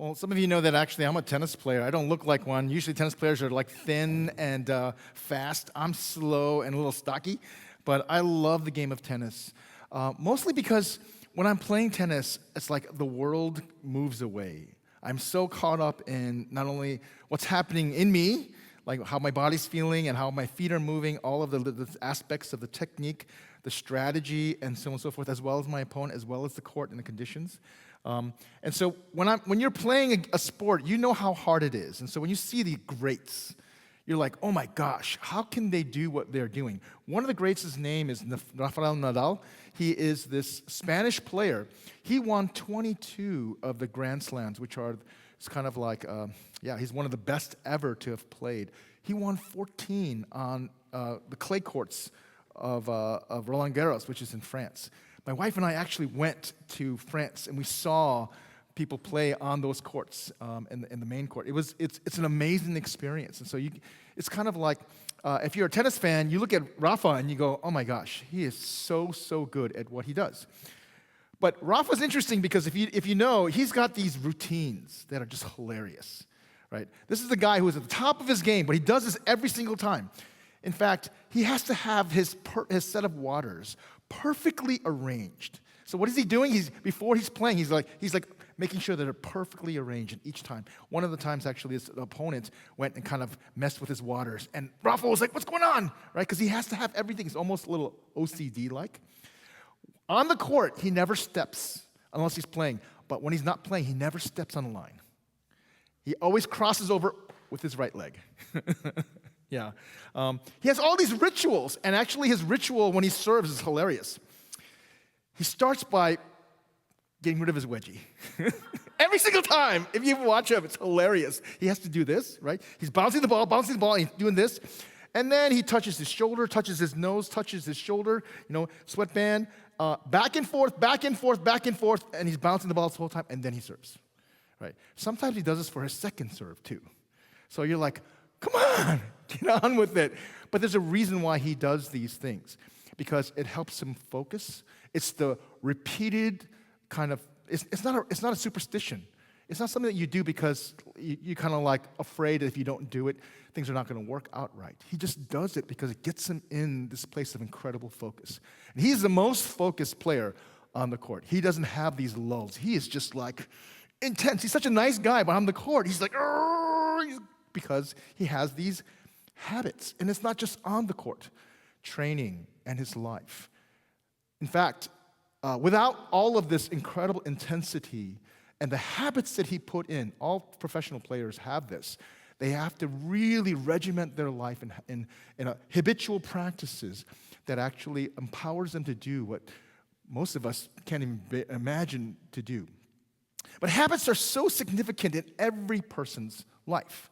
Well, some of you know that actually I'm a tennis player. I don't look like one. Usually tennis players are like thin and fast. I'm slow and a little stocky, but I love the game of tennis. Mostly because when I'm playing tennis, it's like the world moves away. I'm so caught up in not only what's happening in me, like how my body's feeling and how my feet are moving, all of the aspects of the technique, the strategy, and so on and so forth, as well as my opponent, as well as the court and the conditions. And so when you're playing a sport, you know how hard it is. And so when you see the greats, you're like, oh my gosh, how can they do what they're doing? One of the greats, his name is Rafael Nadal. He is this Spanish player. He won 22 of the Grand Slams, which are, it's kind of like, he's one of the best ever to have played. He won 14 on the clay courts of Roland Garros, which is in France. My wife and I actually went to France, and we saw people play on those courts in the main court. It's an amazing experience. And so it's kind of like, if you're a tennis fan, you look at Rafa and you go, oh my gosh, he is so good at what he does. But Rafa's interesting because if you know, he's got these routines that are just hilarious, right? This is the guy who is at the top of his game, but he does this every single time. In fact, he has to have his set of waters perfectly arranged. So what is he doing? Before he's playing, he's like making sure that they're perfectly arranged each time. One of the times, actually, his opponent went and kind of messed with his waters, and Rafa was like, "What's going on?" Right? Because he has to have everything. It's almost a little OCD-like. On the court, he never steps unless he's playing. But when he's not playing, he never steps on the line. He always crosses over with his right leg. Yeah. He has all these rituals, and actually his ritual when he serves is hilarious. He starts by getting rid of his wedgie. Every single time, if you watch him, it's hilarious. He has to do this, right? He's bouncing the ball, and he's doing this. And then he touches his shoulder, touches his nose, touches his shoulder, sweatband, back and forth, and he's bouncing the ball the whole time, and then he serves, right? Sometimes he does this for his second serve, too. So you're like, come on, get on with it. But there's a reason why he does these things, because it helps him focus. It's the repeated kind of, it's not a superstition. It's not something that you do because you're kind of like afraid that if you don't do it, things are not going to work out right. He just does it because it gets him in this place of incredible focus. And he's the most focused player on the court. He doesn't have these lulls. He is just like intense. He's such a nice guy, but on the court, he's like, because he has these habits. And it's not just on the court, training and his life. In fact, without all of this incredible intensity and the habits that he put in, all professional players have this. They have to really regiment their life in habitual practices that actually empowers them to do what most of us can't even imagine to do. But habits are so significant in every person's life.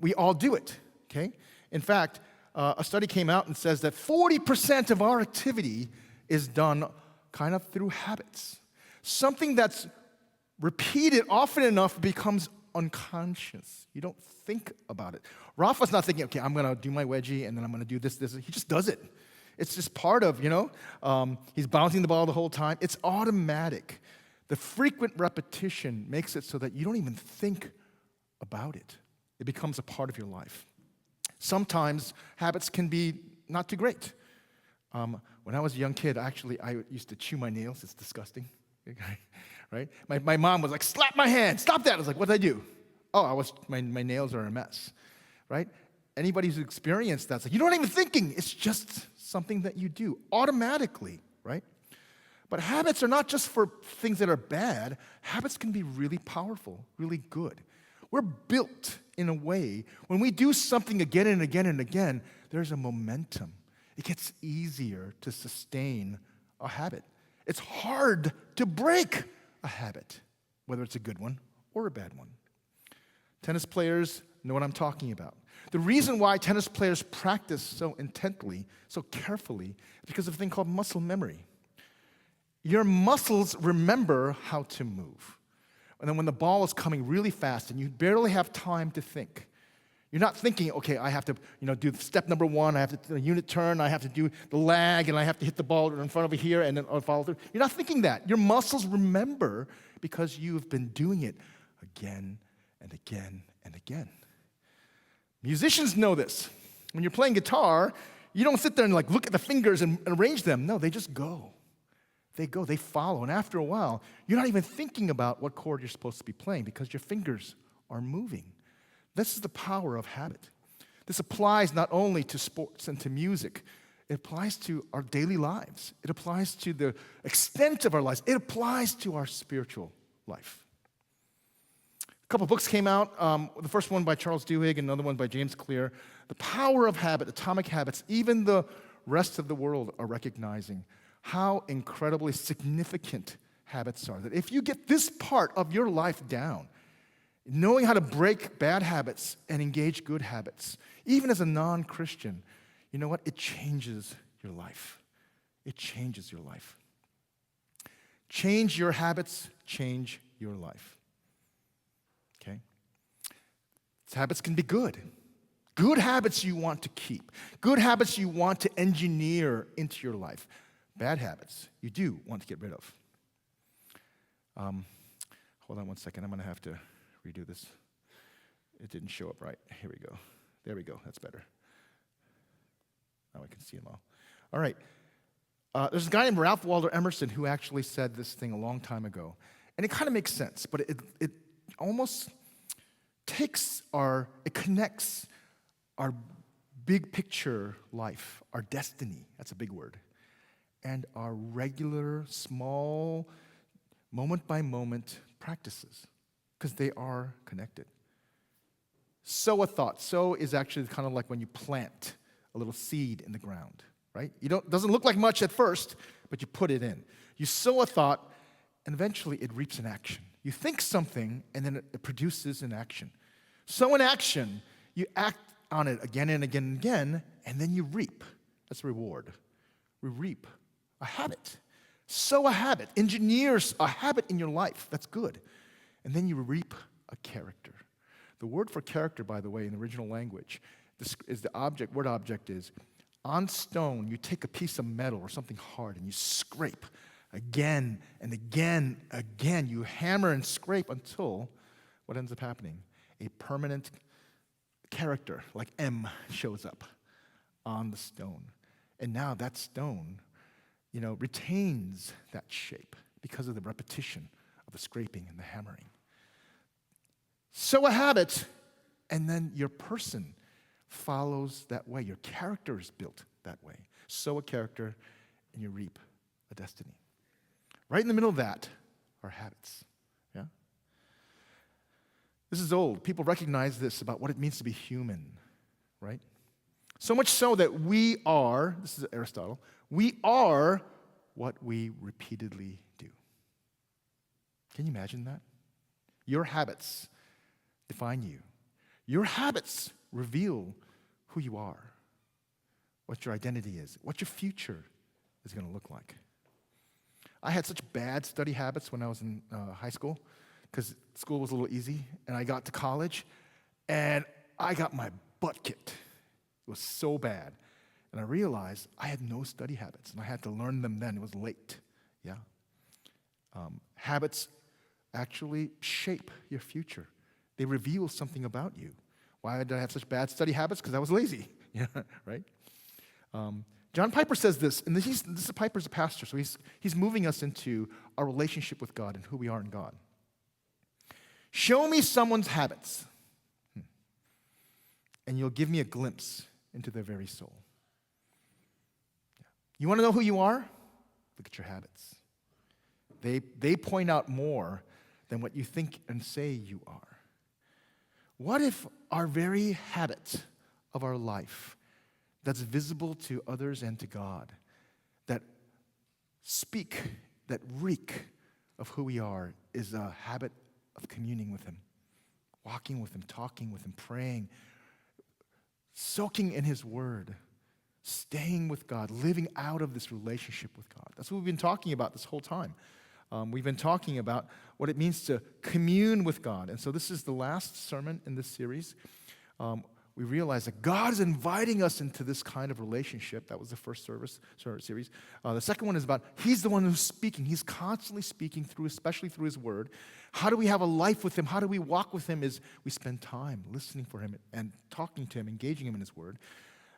We all do it, okay? In fact, a study came out and says that 40% of our activity is done kind of through habits. Something that's repeated often enough becomes unconscious. You don't think about it. Rafa's not thinking, okay, I'm going to do my wedgie, and then I'm going to do this. He just does it. It's just part of, he's bouncing the ball the whole time. It's automatic. The frequent repetition makes it so that you don't even think about it. It becomes a part of your life. Sometimes habits can be not too great. When I was a young kid, actually, I used to chew my nails. It's disgusting, right? My mom was like, slap my hand, stop that. I was like, what did I do? Oh, my nails are a mess, right? Anybody who's experienced that's like, you're not even thinking. It's just something that you do automatically, right? But habits are not just for things that are bad. Habits can be really powerful, really good. We're built in a way, when we do something again and again and again, there's a momentum. It gets easier to sustain a habit. It's hard to break a habit, whether it's a good one or a bad one. Tennis players know what I'm talking about. The reason why tennis players practice so intently, so carefully, is because of a thing called muscle memory. Your muscles remember how to move. And then when the ball is coming really fast and you barely have time to think, you're not thinking, okay, I have to, do step number one, I have to do a unit turn, I have to do the lag, and I have to hit the ball in front over here and then follow through. You're not thinking that. Your muscles remember because you've been doing it again and again and again. Musicians know this. When you're playing guitar, you don't sit there and like look at the fingers and arrange them. No, they just go. They follow. And after a while, you're not even thinking about what chord you're supposed to be playing because your fingers are moving. This is the power of habit. This applies not only to sports and to music, it applies to our daily lives. It applies to the extent of our lives. It applies to our spiritual life. A couple books came out, the first one by Charles Duhigg, another one by James Clear. The Power of Habit, Atomic Habits. Even the rest of the world are recognizing how incredibly significant habits are. That if you get this part of your life down, knowing how to break bad habits and engage good habits, even as a non-Christian, you know what? It changes your life. It changes your life. Change your habits, change your life. Okay? These habits can be good. Good habits you want to keep. Good habits you want to engineer into your life. Bad habits you do want to get rid of. Hold on one second. I'm going to have to redo this. It didn't show up right. Here we go. There we go. That's better. Now I can see them all. All right. There's a guy named Ralph Waldo Emerson who actually said this thing a long time ago. And it kind of makes sense, but it almost it connects our big picture life, our destiny, that's a big word, and our regular, small, moment-by-moment practices, because they are connected. Sow a thought. Sow is actually kind of like when you plant a little seed in the ground, right? Doesn't look like much at first, but you put it in. You sow a thought, and eventually it reaps an action. You think something, and then it produces an action. Sow an action, you act on it again and again and again, and then you reap. That's a reward. We reap a habit. Sow a habit. Engineer a habit in your life. That's good. And then you reap a character. The word for character, by the way, in the original language, is the object, word object is, on stone, you take a piece of metal or something hard and you scrape again and again, again. You hammer and scrape until what ends up happening? A permanent character, like M, shows up on the stone. And now that stone, retains that shape because of the repetition of the scraping and the hammering. Sow a habit, and then your person follows that way. Your character is built that way. Sow a character, and you reap a destiny. Right in the middle of that are habits. Yeah? This is old. People recognize this about what it means to be human, right? So much so that this is Aristotle, we are what we repeatedly do. Can you imagine that? Your habits define you. Your habits reveal who you are, what your identity is, what your future is going to look like. I had such bad study habits when I was in high school because school was a little easy, and I got to college, and I got my butt kicked. It was so bad. And I realized I had no study habits, and I had to learn them then. It was late. Yeah. Habits actually shape your future. They reveal something about you. Why did I have such bad study habits? Because I was lazy. Yeah, right? John Piper says this, and Piper's a pastor, so he's moving us into our relationship with God and who we are in God. Show me someone's habits, and you'll give me a glimpse into their very soul. You want to know who you are? Look at your habits. They point out more than what you think and say you are. What if our very habit of our life that's visible to others and to God, that speak, that reek of who we are, is a habit of communing with Him, walking with Him, talking with Him, praying, soaking in His Word, staying with God, living out of this relationship with God. That's what we've been talking about this whole time. We've been talking about what it means to commune with God. And so this is the last sermon in this series. we realize that God is inviting us into this kind of relationship. That was the first series. The second one is about He's the one who's speaking. He's constantly speaking especially through His Word. How do we have a life with Him? How do we walk with Him? Is we spend time listening for Him and talking to Him, engaging Him in His Word.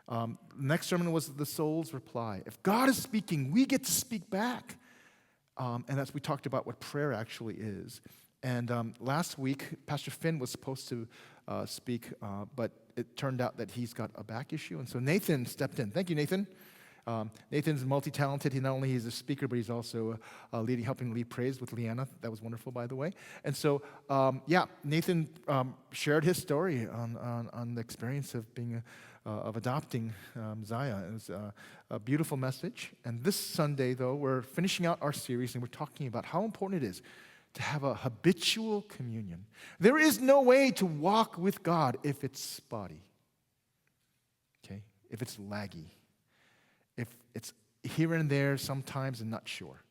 The next sermon was the soul's reply. If God is speaking, we get to speak back. And that's, we talked about what prayer actually is. And last week, Pastor Finn was supposed to speak, but it turned out that he's got a back issue. And so Nathan stepped in. Thank you, Nathan. Nathan's multi-talented. He not only is a speaker, but he's also helping lead praise with Leanna. That was wonderful, by the way. And so, Nathan shared his story on the experience of being of adopting Zaya. It was a beautiful message. And this Sunday, though, we're finishing out our series, and we're talking about how important it is to have a habitual communion. There is no way to walk with God if it's spotty, okay? If it's laggy, if it's here and there sometimes and not sure.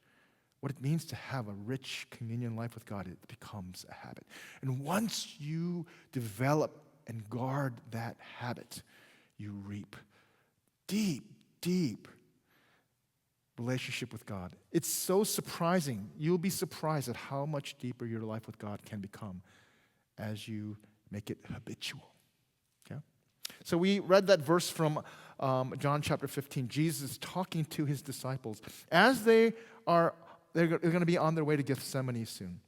What it means to have a rich communion life with God, it becomes a habit. And once you develop and guard that habit, you reap deep, deep relationship with God. It's so surprising. You'll be surprised at how much deeper your life with God can become as you make it habitual. Okay? So we read that verse from John chapter 15. Jesus is talking to his disciples as they're going to be on their way to Gethsemane soon.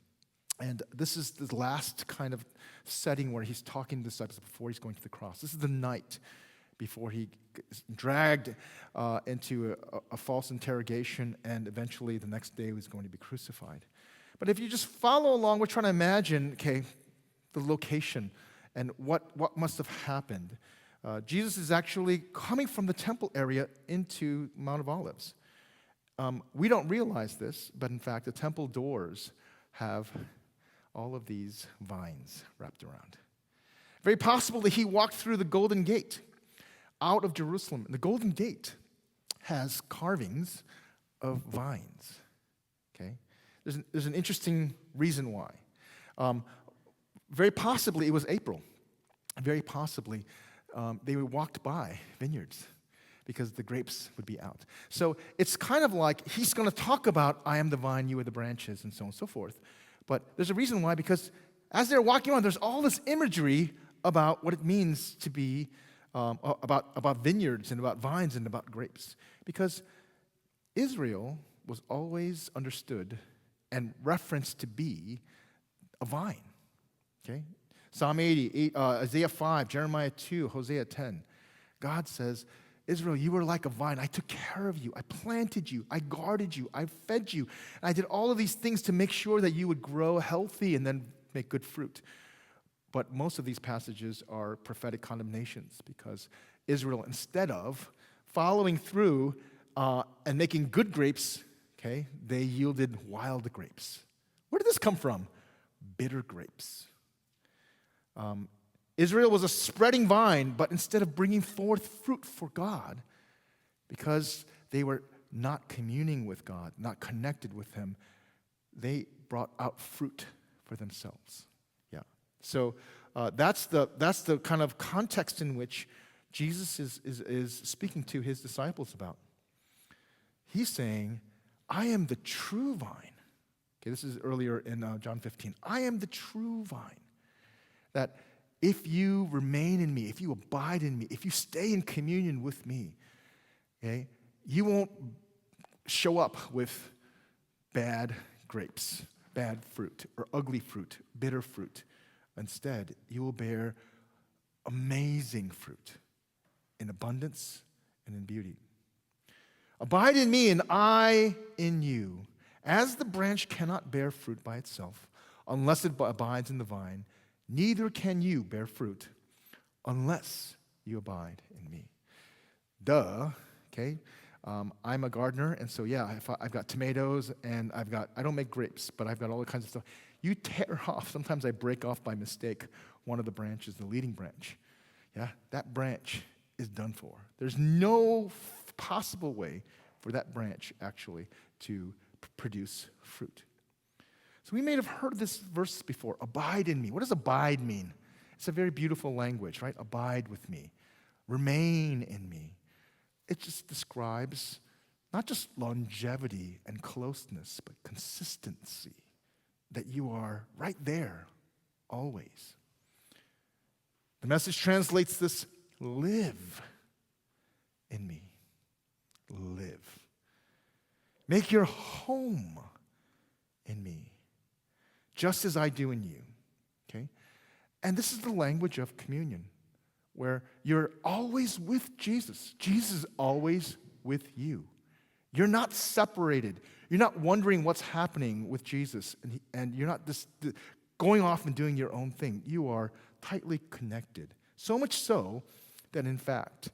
And this is the last kind of setting where he's talking to the disciples before he's going to the cross. This is the night before he dragged into a false interrogation, and eventually the next day he was going to be crucified. But if you just follow along, we're trying to imagine, okay, the location and what must have happened. Jesus is actually coming from the temple area into Mount of Olives. We don't realize this, but in fact, the temple doors have all of these vines wrapped around. Very possible that he walked through the Golden Gate out of Jerusalem. The Golden Gate has carvings of vines. Okay, there's an interesting reason why. Very possibly it was April. Very possibly they walked by vineyards because the grapes would be out. So it's kind of like he's going to talk about, I am the vine, you are the branches, and so on and so forth. But there's a reason why, because as they're walking on, there's all this imagery about what it means to be about vineyards and about vines and about grapes. Because Israel was always understood and referenced to be a vine. Okay? Psalm 80, Isaiah 5, Jeremiah 2, Hosea 10. God says, Israel, you were like a vine. I took care of you. I planted you. I guarded you. I fed you. And I did all of these things to make sure that you would grow healthy and then make good fruit. But most of these passages are prophetic condemnations because Israel, instead of following through and making good grapes, okay, they yielded wild grapes. Where did this come from? Bitter grapes. Israel was a spreading vine, but instead of bringing forth fruit for God, because they were not communing with God, not connected with Him, they brought out fruit for themselves. Yeah. So that's the kind of context in which Jesus is speaking to his disciples about. He's saying, I am the true vine. Okay, this is earlier in John 15. I am the true vine. That if you remain in me, if you abide in me, if you stay in communion with me, okay, you won't show up with bad grapes, bad fruit, or ugly fruit, bitter fruit. Instead, you will bear amazing fruit in abundance and in beauty. Abide in me and I in you. As the branch cannot bear fruit by itself unless it abides in the vine, neither can you bear fruit unless you abide in me. Duh, okay? I'm a gardener, and so yeah, I've got tomatoes, and I don't make grapes, but I've got all kinds of stuff. You tear off, sometimes I break off by mistake one of the branches, the leading branch. Yeah, that branch is done for. There's no possible way for that branch actually to produce fruit. So we may have heard this verse before, abide in me. What does abide mean? It's a very beautiful language, right? Abide with me. Remain in me. It just describes not just longevity and closeness, but consistency, that you are right there always. The Message translates this, live in me. Live. Make your home in me, just as I do in you. Okay? And this is the language of communion, where you're always with Jesus. Jesus is always with you. You're not separated. You're not wondering what's happening with Jesus, and you're not just going off and doing your own thing. You are tightly connected. So much so that, in fact,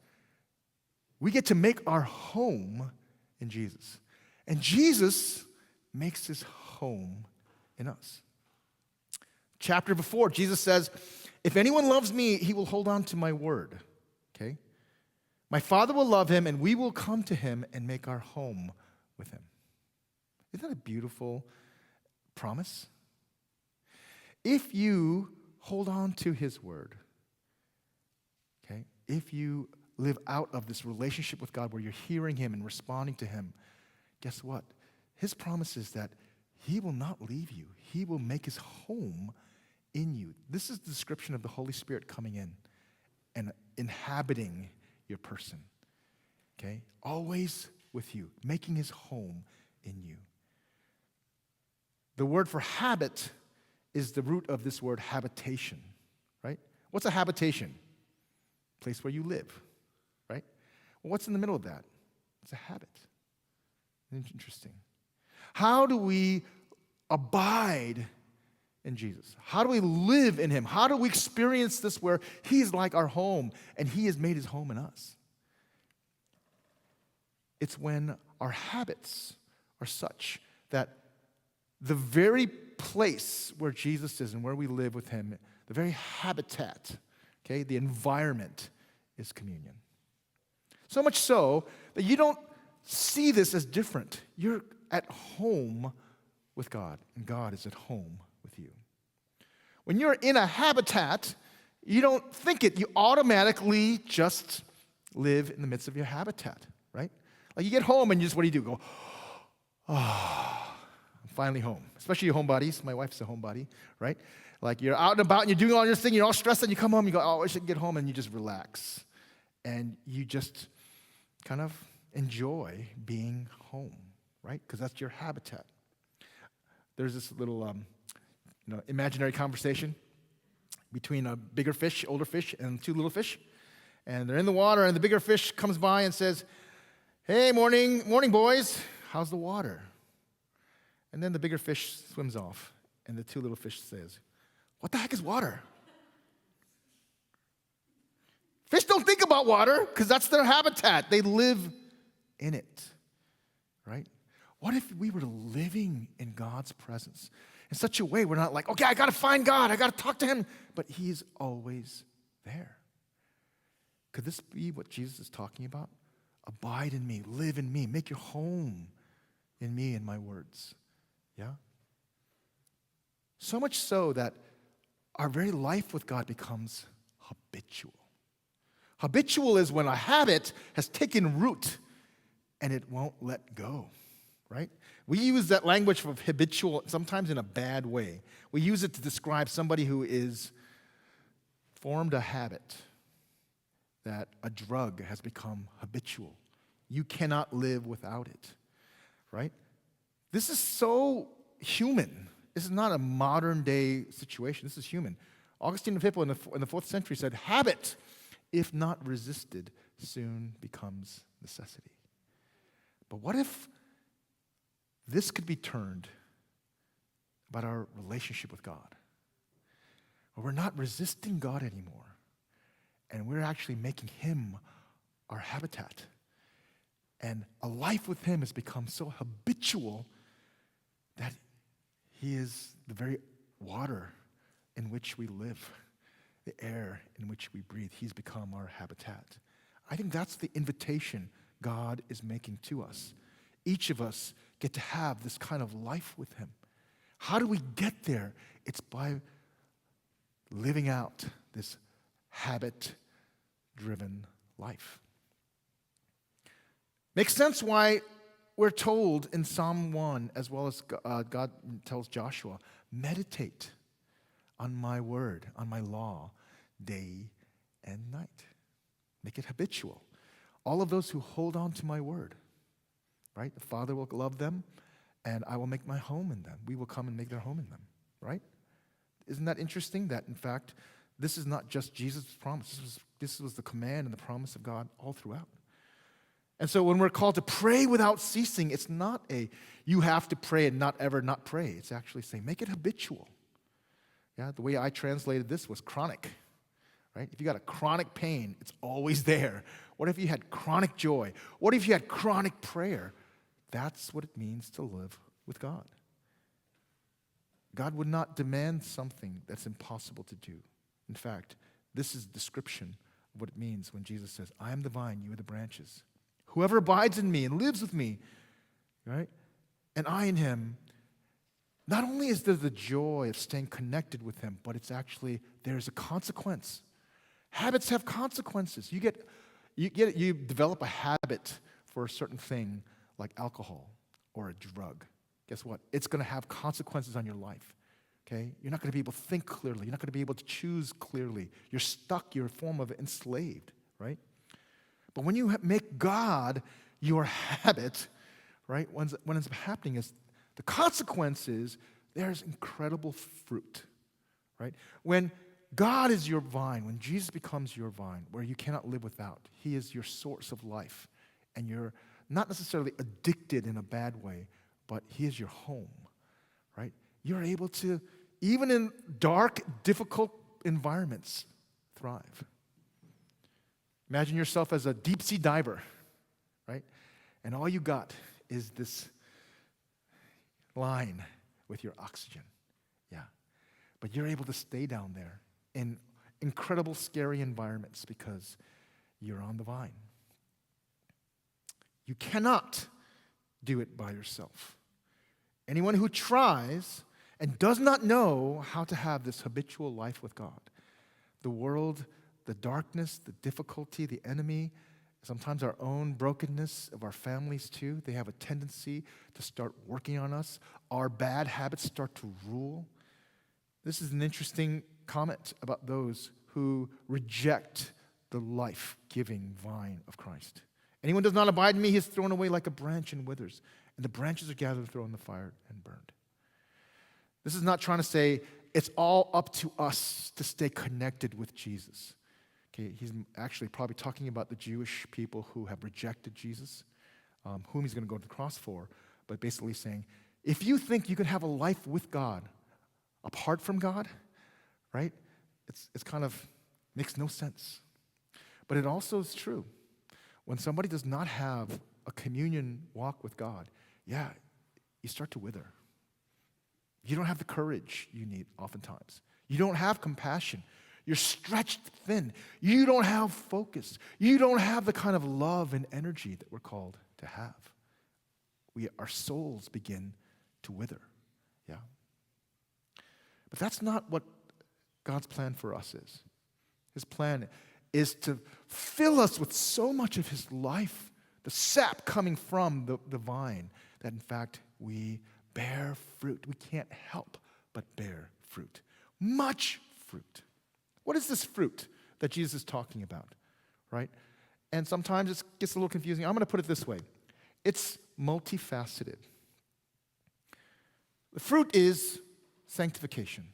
we get to make our home in Jesus. And Jesus makes his home in us. Chapter before, Jesus says, if anyone loves me, he will hold on to my word. Okay? My Father will love him, and we will come to him and make our home with him. Isn't that a beautiful promise? If you hold on to his word, okay, if you live out of this relationship with God where you're hearing him and responding to him, guess what? His promise is that he will not leave you. He will make his home in you. This is the description of the Holy Spirit coming in and inhabiting your person. Okay? Always with you, making his home in you. The word for habit is the root of this word habitation, right? What's a habitation? Place where you live, right? Well, what's in the middle of that? It's a habit. Interesting. How do we abide in Jesus? How do we live in him? How do we experience this where he's like our home and he has made his home in us? It's when our habits are such that the very place where Jesus is and where we live with him, the very habitat, okay, the environment is communion. So much so that you don't see this as different. You're at home with God, and God is at home with you. When you're in a habitat, you don't think it. You automatically just live in the midst of your habitat, right? Like you get home and what do? You go, oh, I'm finally home. Especially your homebodies. My wife's a homebody, right? Like you're out and about and you're doing all your thing, you're all stressed, and you come home, you go, oh, I should get home, and you just relax. And you just kind of enjoy being home, right? Because that's your habitat. There's this little imaginary conversation between a bigger fish, older fish, and two little fish. And they're in the water, and the bigger fish comes by and says, hey, morning, boys. How's the water? And then the bigger fish swims off, and the two little fish says, what the heck is water? Fish don't think about water because that's their habitat. They live in it, right? What if we were living in God's presence in such a way we're not like, okay, I got to find God, I got to talk to him, but he's always there. Could this be what Jesus is talking about? Abide in me, live in me, make your home in me and my words. Yeah? So much so that our very life with God becomes habitual. Habitual is when a habit has taken root and it won't let go, right? We use that language of habitual sometimes in a bad way. We use it to describe somebody who is formed a habit, that a drug has become habitual. You cannot live without it, right? This is so human. This is not a modern day situation. This is human. Augustine of Hippo in the 4th century said, habit, if not resisted, soon becomes necessity. But what if this could be turned about our relationship with God? Where we're not resisting God anymore, and we're actually making him our habitat. And a life with him has become so habitual that he is the very water in which we live, the air in which we breathe. He's become our habitat. I think that's the invitation God is making to us. Each of us get to have this kind of life with him. How do we get there? It's by living out this habit-driven life. Makes sense why we're told in Psalm 1, as well as God tells Joshua, meditate on my word, on my law, day and night. Make it habitual. All of those who hold on to my word, right? The Father will love them, and I will make my home in them. We will come and make their home in them, right? Isn't that interesting that, in fact, this is not just Jesus' promise. This was the command and the promise of God all throughout. And so when we're called to pray without ceasing, it's not you have to pray and not ever not pray. It's actually saying, make it habitual. Yeah, the way I translated this was chronic, right? If you got a chronic pain, it's always there. What if you had chronic joy? What if you had chronic prayer? That's what it means to live with God. God would not demand something that's impossible to do. In fact, this is a description of what it means when Jesus says, I am the vine, you are the branches. Whoever abides in me and lives with me, right, and I in him, not only is there the joy of staying connected with him, but it's actually, there's a consequence. Habits have consequences. You develop a habit for a certain thing like alcohol or a drug. Guess what? It's going to have consequences on your life. Okay? You're not going to be able to think clearly. You're not going to be able to choose clearly. You're stuck. You're a form of enslaved, right? But when you make God your habit, right, what ends up happening is the consequence is there's incredible fruit, right? When God is your vine, when Jesus becomes your vine, where you cannot live without, he is your source of life, and you're not necessarily addicted in a bad way, but he is your home, right? You're able to, even in dark, difficult environments, thrive. Imagine yourself as a deep-sea diver, right? And all you got is this line with your oxygen. Yeah. But you're able to stay down there in incredible, scary environments because you're on the vine. You cannot do it by yourself. Anyone who tries and does not know how to have this habitual life with God, the world, the darkness, the difficulty, the enemy, sometimes our own brokenness of our families too, they have a tendency to start working on us. Our bad habits start to rule. This is an interesting comment about those who reject the life-giving vine of Christ. Anyone does not abide in me, he is thrown away like a branch and withers, and the branches are gathered, thrown in the fire, and burned. This is not trying to say it's all up to us to stay connected with Jesus. Okay, he's actually probably talking about the Jewish people who have rejected Jesus, whom he's going to go to the cross for, but basically saying, if you think you can have a life with God apart from God, right, it's kind of makes no sense. But it also is true. When somebody does not have a communion walk with God, yeah, you start to wither. You don't have the courage you need oftentimes. You don't have compassion. You're stretched thin. You don't have focus. You don't have the kind of love and energy that we're called to have. Our souls begin to wither. Yeah. But that's not what God's plan for us is. His plan is to fill us with so much of his life, the sap coming from the vine, that in fact we bear fruit. We can't help but bear fruit. Much fruit. What is this fruit that Jesus is talking about, right? And sometimes it gets a little confusing. I'm going to put it this way. It's multifaceted. The fruit is sanctification.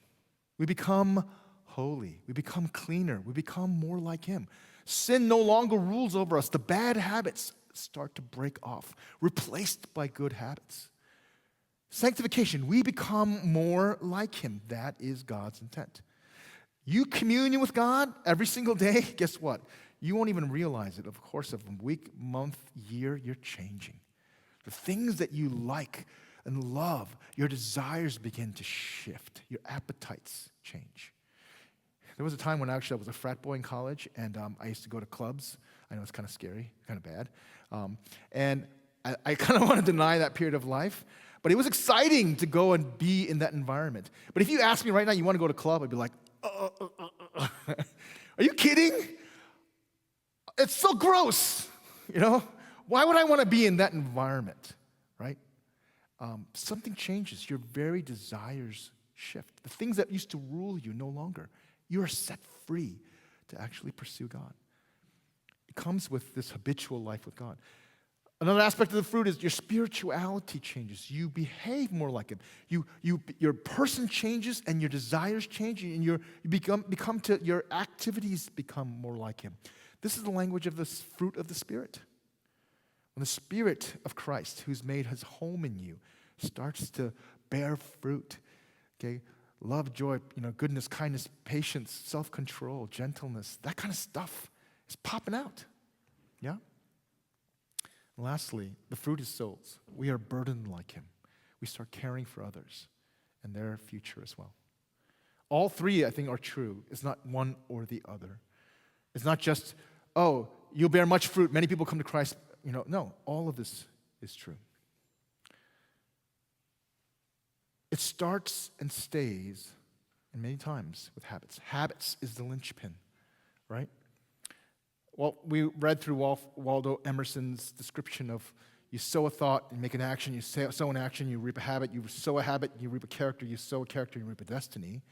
We become holy. We become cleaner. We become more like him. Sin no longer rules over us. The bad habits start to break off, replaced by good habits. Sanctification, we become more like him. That is God's intent. You communion with God every single day, guess what? You won't even realize it. Of course, of a week, month, year, you're changing. The things that you like and love, your desires begin to shift. Your appetites change. There was a time when actually I was a frat boy in college, and I used to go to clubs. I know it's kind of scary, kind of bad. And I kind of want to deny that period of life, but it was exciting to go and be in that environment. But if you ask me right now, you want to go to a club, I'd be like, Are you kidding? It's so gross, you know? Why would I want to be in that environment, right? Something changes. Your very desires shift. The things that used to rule you no longer. You are set free to actually pursue God. It comes with this habitual life with God. Another aspect of the fruit is your spirituality changes. You behave more like Him. Your person changes and your desires change, and your activities become more like Him. This is the language of the fruit of the Spirit. When the Spirit of Christ, who's made His home in you, starts to bear fruit, okay, love, joy, goodness, kindness, patience, self-control, gentleness, that kind of stuff is popping out. Yeah. Lastly, the fruit is souls. We are burdened like Him. We start caring for others and their future as well. All three, I think, are true. It's not one or the other. It's not just, oh, you'll bear much fruit. Many people come to Christ. No, all of this is true. It starts and stays, and many times, with habits. Habits is the linchpin, right? Well, we read through Waldo Emerson's description of you sow a thought, you make an action, you sow an action, you reap a habit, you sow a habit, you reap a character, you sow a character, you reap a destiny,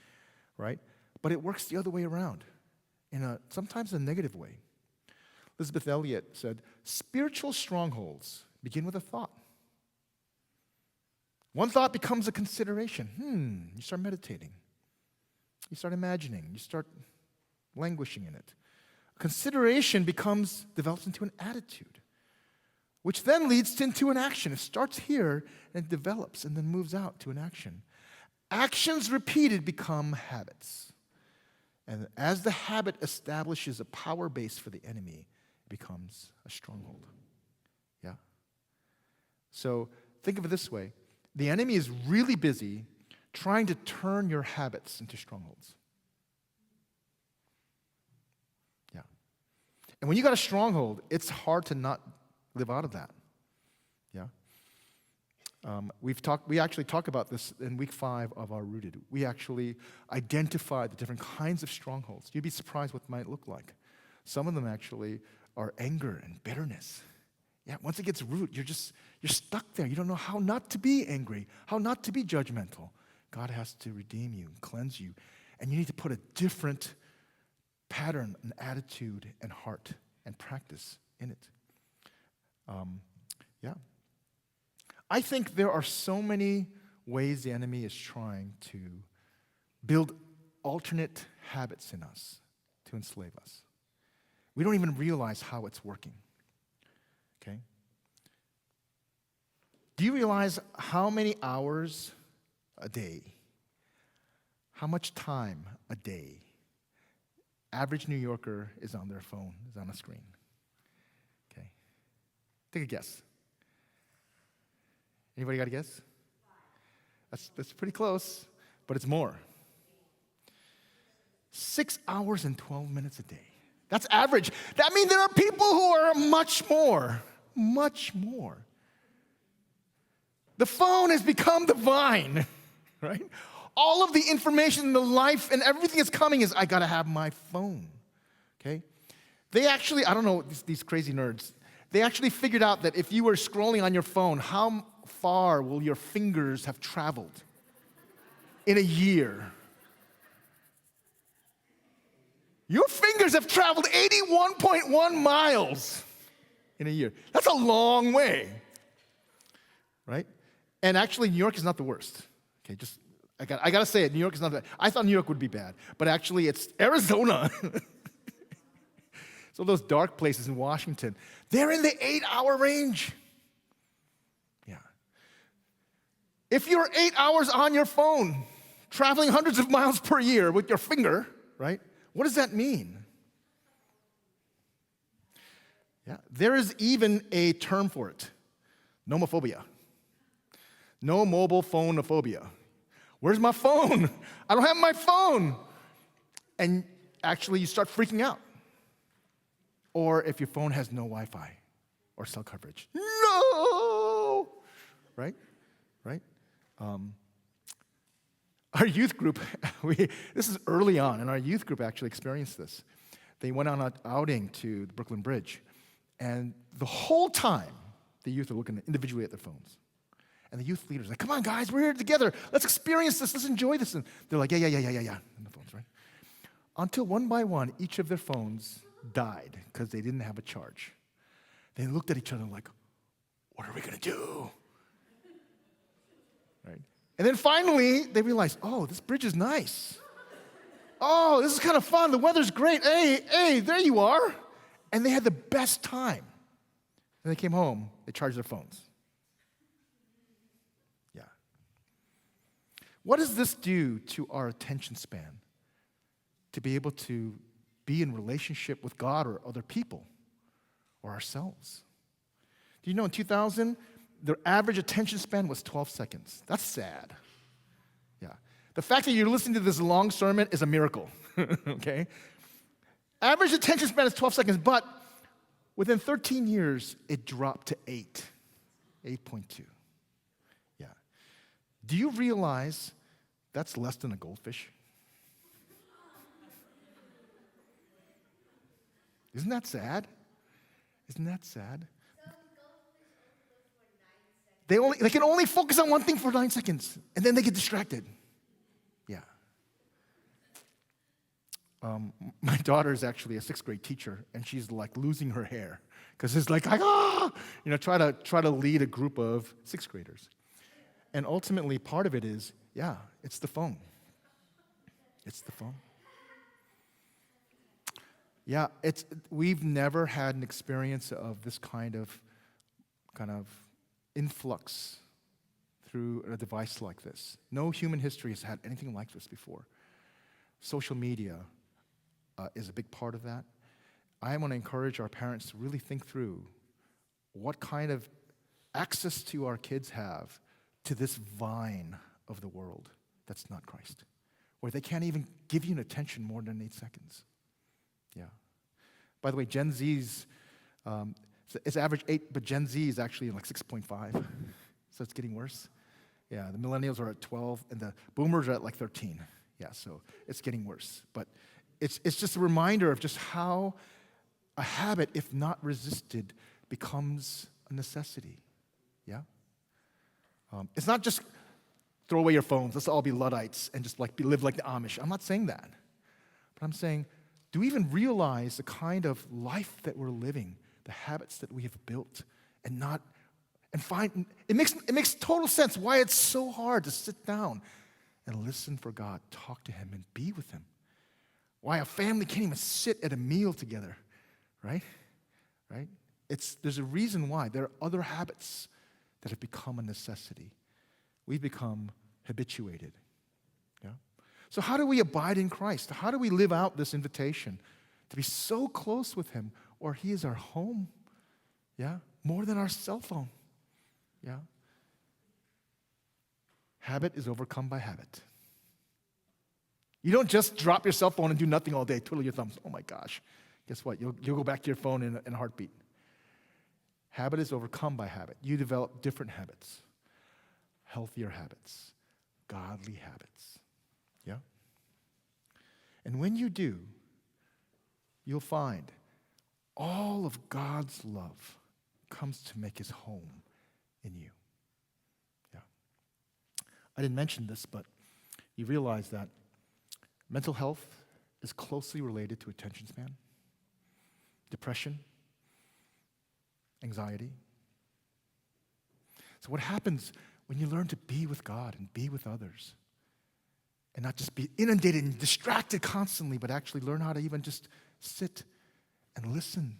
right? But it works the other way around, in sometimes a negative way. Elizabeth Elliot said, spiritual strongholds begin with a thought. One thought becomes a consideration. You start meditating. You start imagining. You start languishing in it. Consideration develops into an attitude, which then leads into an action. It starts here and it develops and then moves out to an action. Actions repeated become habits. And as the habit establishes a power base for the enemy, it becomes a stronghold. Yeah? So think of it this way. The enemy is really busy trying to turn your habits into strongholds. Yeah. And when you got a stronghold, it's hard to not live out of that. Yeah. We actually talk about this in week 5 of our Rooted. We actually identify the different kinds of strongholds. You'd be surprised what it might look like. Some of them actually are anger and bitterness. Yeah, once it gets root, you're stuck there. You don't know how not to be angry, how not to be judgmental. God has to redeem you, cleanse you, and you need to put a different pattern and attitude and heart and practice in it. Yeah. I think there are so many ways the enemy is trying to build alternate habits in us to enslave us. We don't even realize how it's working. Okay? Do you realize how many hours a day, how much time a day, average New Yorker is on their phone, is on a screen? Okay. Take a guess. Anybody got a guess? That's pretty close, but it's more. 6 hours and 12 minutes a day. That's average. That means there are people who are much more. The phone has become the vine, right? All of the information, the life, and everything that's coming is, I gotta have my phone, okay? They actually, I don't know, these crazy nerds, they actually figured out that if you were scrolling on your phone, how far will your fingers have traveled in a year? Your fingers have traveled 81.1 miles in a year. That's a long way, right? And actually, New York is not the worst. Okay, I gotta say it, New York is not bad. I thought New York would be bad, but actually it's Arizona. So those dark places in Washington, they're in the 8-hour range. Yeah. If you're 8 hours on your phone, traveling hundreds of miles per year with your finger, right? What does that mean? Yeah, there is even a term for it, nomophobia. No mobile phonophobia. Where's my phone? I don't have my phone. And actually you start freaking out. Or if your phone has no Wi-Fi or cell coverage. No! Right? Our youth group, this is early on, and our youth group actually experienced this. They went on an outing to the Brooklyn Bridge, and the whole time, the youth are looking individually at their phones. And the youth leaders are like, come on, guys, we're here together. Let's experience this. Let's enjoy this. And they're like, yeah, on the phones, right? Until one by one, each of their phones died because they didn't have a charge. They looked at each other like, what are we going to do? Right? And then finally, they realized, oh, this bridge is nice. Oh, this is kind of fun. The weather's great. Hey, there you are. And they had the best time. And they came home. They charged their phones. Yeah. What does this do to our attention span? To be able to be in relationship with God or other people or ourselves. Do you know in 2000, their average attention span was 12 seconds. That's sad. Yeah. The fact that you're listening to this long sermon is a miracle, okay? Average attention span is 12 seconds, but within 13 years, it dropped to 8.2. Yeah. Do you realize that's less than a goldfish? Isn't that sad? Isn't that sad? They can only focus on one thing for 9 seconds, and then they get distracted. Yeah. My daughter is actually a 6th grade teacher, and she's like losing her hair because it's like, try to lead a group of 6th graders. And ultimately, part of it is, it's the phone. It's the phone. Yeah, we've never had an experience of this kind of influx through a device like this. No human history has had anything like this before. Social media is a big part of that. I want to encourage our parents to really think through what kind of access to our kids have to this vine of the world that's not Christ, where they can't even give you an attention more than 8 seconds. Yeah. By the way, Gen Z's, it's average 8, but Gen Z is actually like 6.5. So it's getting worse. Yeah, the millennials are at 12, and the boomers are at like 13. Yeah, so it's getting worse. But it's just a reminder of just how a habit, if not resisted, becomes a necessity. Yeah? It's not just throw away your phones, let's all be Luddites and just live like the Amish. I'm not saying that. But I'm saying, do we even realize the kind of life that we're living, the habits that we have built, and find it makes total sense why it's so hard to sit down and listen for God, talk to Him, and be with Him. Why a family can't even sit at a meal together, right? Right? There's a reason why. There are other habits that have become a necessity. We've become habituated. Yeah? So how do we abide in Christ? How do we live out this invitation to be so close with Him, or He is our home? Yeah? More than our cell phone. Yeah? Habit is overcome by habit. You don't just drop your cell phone and do nothing all day, twiddle your thumbs. Oh my gosh. Guess what? You'll go back to your phone in a heartbeat. Habit is overcome by habit. You develop different habits, healthier habits, godly habits. Yeah? And when you do, you'll find all of God's love comes to make His home in you. Yeah. I didn't mention this, but you realize that mental health is closely related to attention span, depression, anxiety. So what happens when you learn to be with God and be with others and not just be inundated and distracted constantly, but actually learn how to even just sit and listen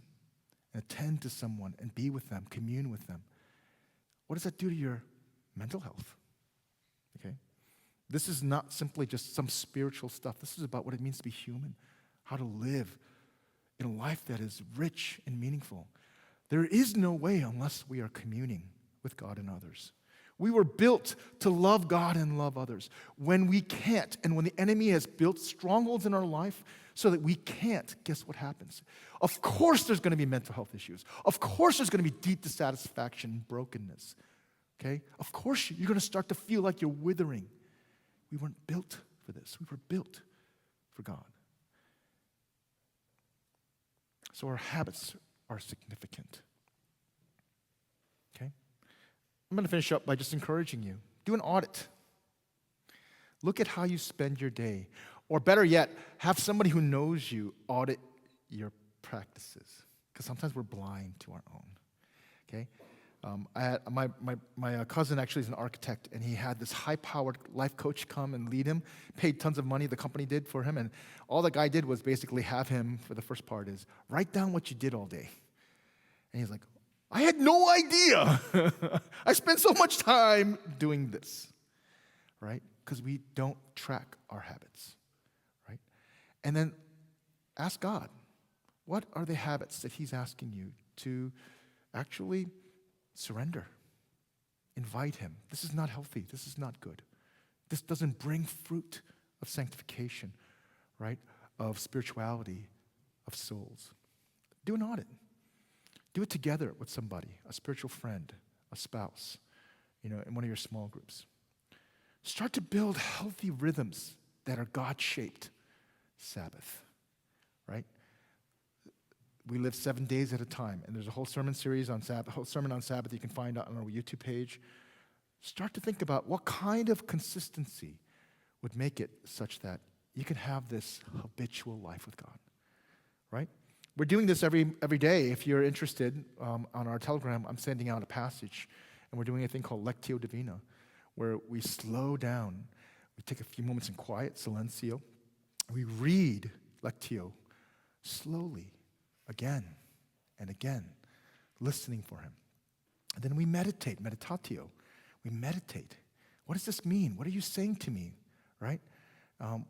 and attend to someone and be with them, commune with them? What does that do to your mental health? Okay? This is not simply just some spiritual stuff. This is about what it means to be human, how to live in a life that is rich and meaningful. There is no way unless we are communing with God and others. We were built to love God and love others. When we can't, and when the enemy has built strongholds in our life so that we can't, guess what happens? Of course there's going to be mental health issues. Of course there's going to be deep dissatisfaction and brokenness. Okay? Of course you're going to start to feel like you're withering. We weren't built for this. We were built for God. So our habits are significant. Okay? I'm going to finish up by just encouraging you. Do an audit. Look at how you spend your day. Or better yet, have somebody who knows you audit your practices. Because sometimes we're blind to our own. Okay? I had, my cousin actually is an architect, and he had this high-powered life coach come and lead him, paid tons of money, the company did for him, and all the guy did was basically have him, for the first part is, write down what you did all day. And he's like, I had no idea. I spent so much time doing this, right? Because we don't track our habits, right? And then ask God, what are the habits that he's asking you to actually surrender? Invite him. This is not healthy. This is not good. This doesn't bring fruit of sanctification, right? Of spirituality, of souls. Do an audit. Do it together with somebody, a spiritual friend, a spouse, in one of your small groups. Start to build healthy rhythms that are God-shaped. Sabbath, right? We live 7 days at a time, and there's a whole sermon series on Sabbath, a whole sermon on Sabbath you can find on our YouTube page. Start to think about what kind of consistency would make it such that you can have this habitual life with God, right? We're doing this every day. If you're interested, on our Telegram, I'm sending out a passage, and we're doing a thing called Lectio Divina, where we slow down. We take a few moments in quiet, silencio. We read Lectio slowly, again and again, listening for him. And then we meditate, meditatio. We meditate. What does this mean? What are you saying to me, right?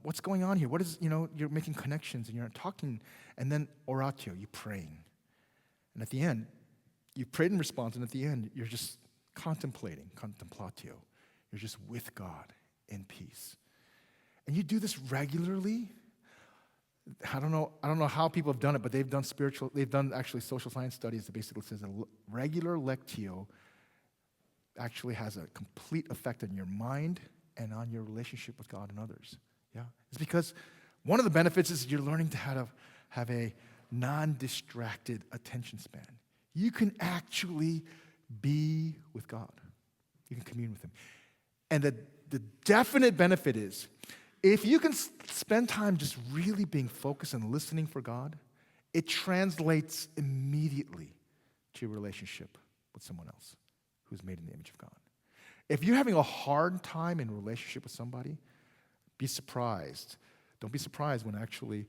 What's going on here? What is, you're making connections and you're talking. And then oratio, you're praying. And at the end, you prayed in response, and at the end, you're just contemplating, contemplatio. You're just with God in peace. And you do this regularly. I don't know how people have done it, but they've done actually social science studies that basically says a regular lectio actually has a complete effect on your mind and on your relationship with God and others. Yeah, it's because one of the benefits is you're learning to how to have a non-distracted attention span. You can actually be with God. You can commune with him. And the definite benefit is, if you can spend time just really being focused and listening for God, it translates immediately to your relationship with someone else who's made in the image of God. If you're having a hard time in relationship with somebody, be surprised. Don't be surprised when actually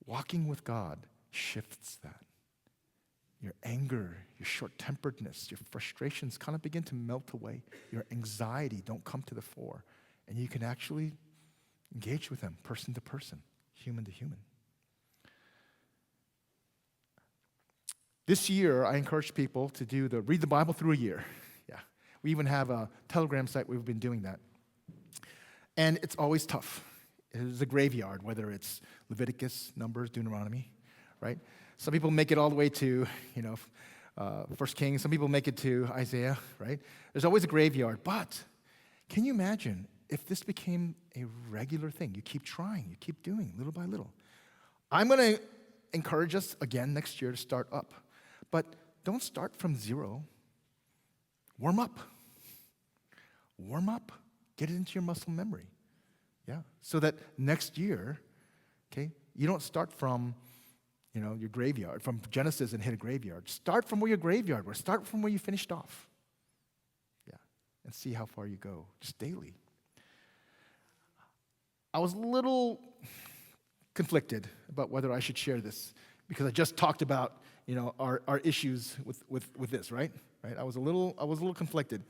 walking with God shifts that. Your anger, your short-temperedness, your frustrations kind of begin to melt away. Your anxiety don't come to the fore. And you can actually engage with them, person to person, human to human. This year, I encourage people to do read the Bible through a year. Yeah, we even have a Telegram site where we've been doing that. And it's always tough. It is a graveyard, whether it's Leviticus, Numbers, Deuteronomy, right? Some people make it all the way to, 1 Kings. Some people make it to Isaiah, right? There's always a graveyard. But can you imagine if this became a regular thing? You keep trying, you keep doing, little by little. I'm going to encourage us again next year to start up. But don't start from zero. Warm up. Warm up. Get it into your muscle memory. Yeah. So that next year, okay, you don't start from, your graveyard, from Genesis and hit a graveyard. Start from where your graveyard was. Start from where you finished off. Yeah. And see how far you go, just daily. I was a little conflicted about whether I should share this because I just talked about, our issues with this, right? Right? I was a little conflicted.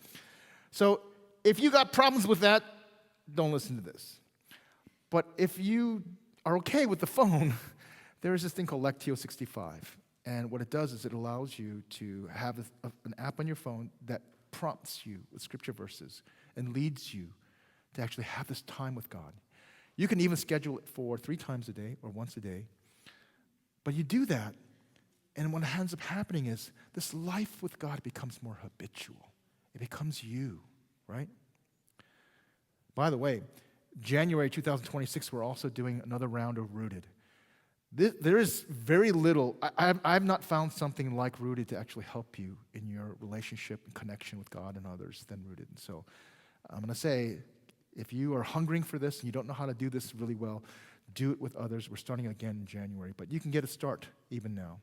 So if you got problems with that, don't listen to this. But if you are okay with the phone, there is this thing called Lectio 65. And what it does is it allows you to have an app on your phone that prompts you with scripture verses and leads you to actually have this time with God. You can even schedule it for 3 times a day or once a day. But you do that, and what ends up happening is this life with God becomes more habitual. It becomes you, right? By the way, January 2026, we're also doing another round of Rooted. There is very little, I've not found something like Rooted to actually help you in your relationship and connection with God and others than Rooted. And so I'm going to say, if you are hungering for this and you don't know how to do this really well, do it with others. We're starting again in January, but you can get a start even now.